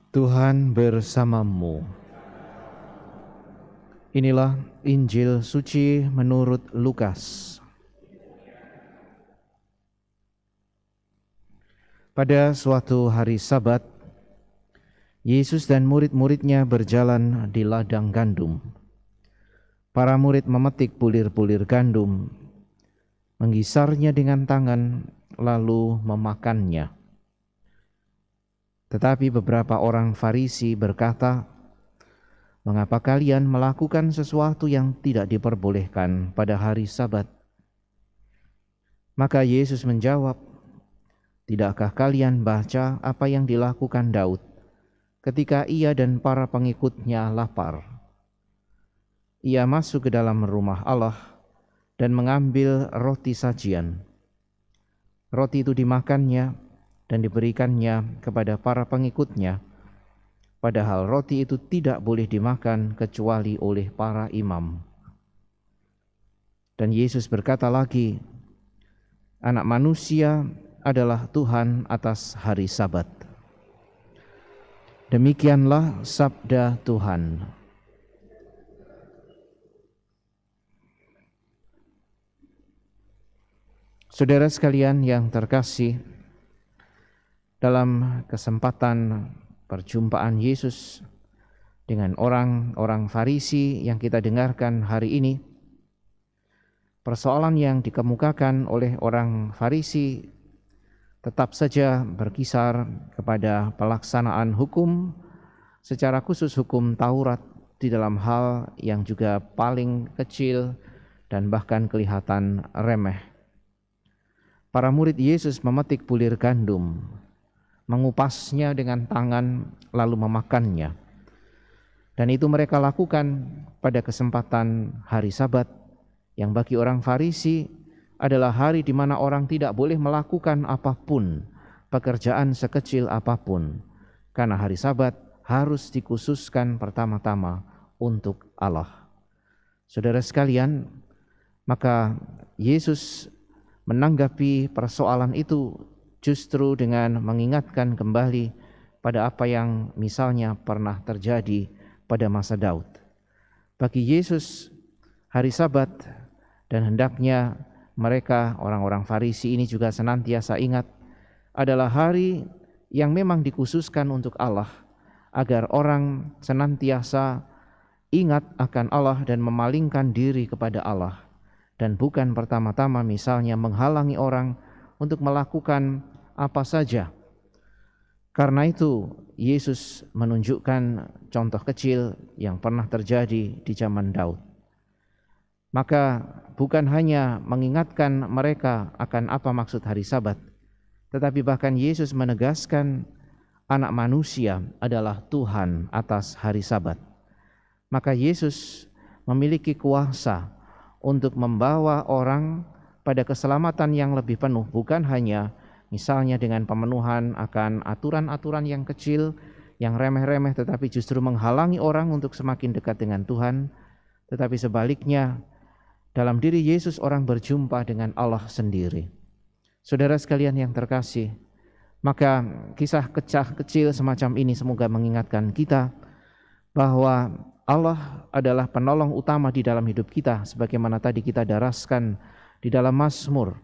Tuhan bersamamu. Inilah Injil suci menurut Lukas. Pada suatu hari Sabat, Yesus dan murid-muridnya berjalan di ladang gandum. Para murid memetik bulir-bulir gandum, menggisarnya dengan tangan, lalu memakannya. Tetapi beberapa orang Farisi berkata, "Mengapa kalian melakukan sesuatu yang tidak diperbolehkan pada hari Sabat?" Maka Yesus menjawab, "Tidakkah kalian baca apa yang dilakukan Daud ketika ia dan para pengikutnya lapar? Ia masuk ke dalam rumah Allah dan mengambil roti sajian. Roti itu dimakannya dan diberikannya kepada para pengikutnya, padahal roti itu tidak boleh dimakan kecuali oleh para imam." Dan Yesus berkata lagi, "Anak manusia adalah Tuhan atas hari Sabat." Demikianlah sabda Tuhan. Saudara sekalian yang terkasih, dalam kesempatan perjumpaan Yesus dengan orang-orang Farisi yang kita dengarkan hari ini, persoalan yang dikemukakan oleh orang Farisi tetap saja berkisar kepada pelaksanaan hukum, secara khusus hukum Taurat di dalam hal yang juga paling kecil dan bahkan kelihatan remeh. Para murid Yesus memetik bulir gandum, mengupasnya dengan tangan lalu memakannya. Dan itu mereka lakukan pada kesempatan hari Sabat, yang bagi orang Farisi adalah hari di mana orang tidak boleh melakukan apapun, pekerjaan sekecil apapun, karena hari Sabat harus dikhususkan pertama-tama untuk Allah. Saudara sekalian, maka Yesus menanggapi persoalan itu justru dengan mengingatkan kembali pada apa yang misalnya pernah terjadi pada masa Daud. Bagi Yesus, hari Sabat, dan hendaknya mereka orang-orang Farisi ini juga senantiasa ingat, adalah hari yang memang dikhususkan untuk Allah, agar orang senantiasa ingat akan Allah dan memalingkan diri kepada Allah, dan bukan pertama-tama misalnya menghalangi orang untuk melakukan apa saja. Karena itu Yesus menunjukkan contoh kecil yang pernah terjadi di zaman Daud. Maka bukan hanya mengingatkan mereka akan apa maksud hari Sabat, tetapi bahkan Yesus menegaskan anak manusia adalah Tuhan atas hari Sabat. Maka Yesus memiliki kuasa untuk membawa orang pada keselamatan yang lebih penuh, bukan hanya misalnya dengan pemenuhan akan aturan-aturan yang kecil, yang remeh-remeh, tetapi justru menghalangi orang untuk semakin dekat dengan Tuhan, tetapi sebaliknya dalam diri Yesus orang berjumpa dengan Allah sendiri. Saudara sekalian yang terkasih, maka kisah kecil semacam ini semoga mengingatkan kita bahwa Allah adalah penolong utama di dalam hidup kita, sebagaimana tadi kita daraskan di dalam Mazmur.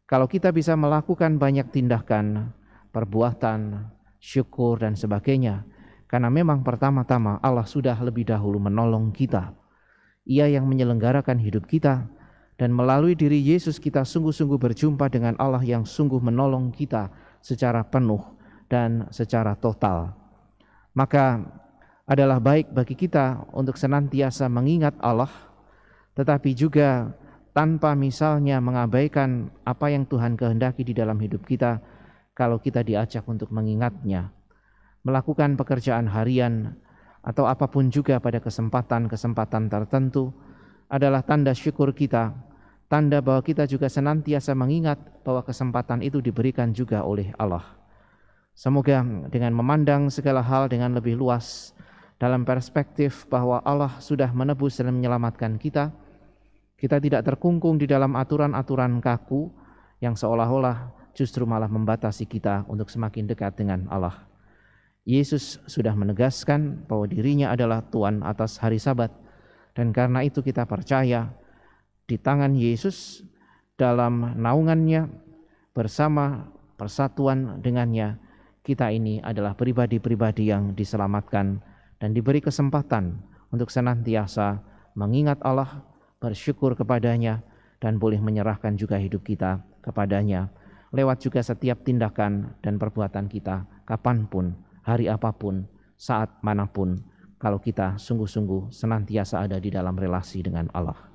Kalau kita bisa melakukan banyak tindakan, perbuatan, syukur dan sebagainya, karena memang pertama-tama Allah sudah lebih dahulu menolong kita. Ia yang menyelenggarakan hidup kita, dan melalui diri Yesus kita sungguh-sungguh berjumpa dengan Allah yang sungguh menolong kita secara penuh dan secara total. Maka adalah baik bagi kita untuk senantiasa mengingat Allah, tetapi juga tanpa misalnya mengabaikan apa yang Tuhan kehendaki di dalam hidup kita. Kalau kita diajak untuk mengingatnya, melakukan pekerjaan harian atau apapun juga pada kesempatan-kesempatan tertentu adalah tanda syukur kita, tanda bahwa kita juga senantiasa mengingat bahwa kesempatan itu diberikan juga oleh Allah. Semoga dengan memandang segala hal dengan lebih luas, dalam perspektif bahwa Allah sudah menebus dan menyelamatkan kita, kita tidak terkungkung di dalam aturan-aturan kaku yang seolah-olah justru malah membatasi kita untuk semakin dekat dengan Allah. Yesus sudah menegaskan bahwa dirinya adalah Tuhan atas hari Sabat, dan karena itu kita percaya di tangan Yesus, dalam naungannya, bersama persatuan dengannya, kita ini adalah pribadi-pribadi yang diselamatkan dan diberi kesempatan untuk senantiasa mengingat Allah, bersyukur kepadanya, dan boleh menyerahkan juga hidup kita kepadanya lewat juga setiap tindakan dan perbuatan kita kapanpun, hari apapun, saat manapun, kalau kita sungguh-sungguh senantiasa ada di dalam relasi dengan Allah.